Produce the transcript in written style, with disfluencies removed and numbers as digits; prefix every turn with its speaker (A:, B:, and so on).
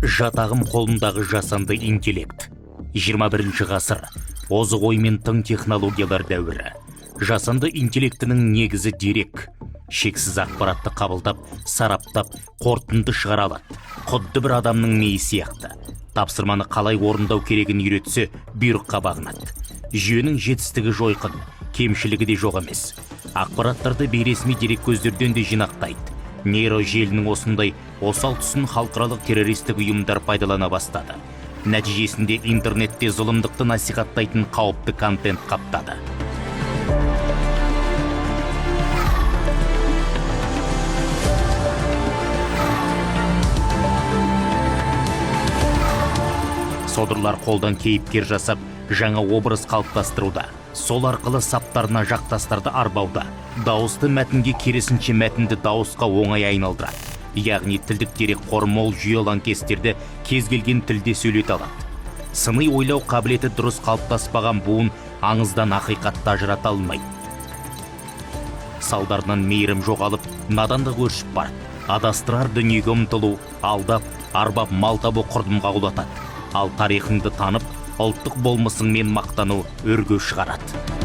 A: Жатағым қолымдағы жасанды интеллект. 21 ғасыр. Озық ой мен тың технологиялар дәуірі. Жасанды интеллектінің негізі дерек. Шексіз ақпаратты қабылдап, сараптап, қорытынды шығара алады. Құдды бір адамның миы сияқты. Тапсырманы қалай орындау керегін үйретсе, бұйрыққа бағынады. Жүйенің жетістігі жойқын, кемшілігі де жоқ емес. Ақпараттарды бейресми дерек көздерден де жинақтайды. Нейро желінің осындай осал тұсын халықаралық террористік ұйымдар пайдалана бастады. Нәтижесінде интернетте зұлымдықты насихаттайтын қауіпті контент қаптады. Содырлар қолдан кейіпкер жасап, жаңа образ қалыптастыруда. Сол арқылы саптарына жақтастарды арбауда. Дауысты мәтінге керісінше мәтінді дауысқа оңай айналдырады. Яғни тілдік дерек қоры мол жүйе лаңкестерді кез келген тілде сөйлете алады. Сыни ойлау қабілеті дұрыс қалыптаспаған буын аңыздан ақиқатты ажырата алмайды. Салдарынан мейірім жоғалып, надандық өршіп барады. Адастырар дүниеге ұмтылу, алдап, арбап мал табу құрдымға құлатады. Ал тарихыңды танып, ұлттық болмысыңмен мақтану өрге шығарады.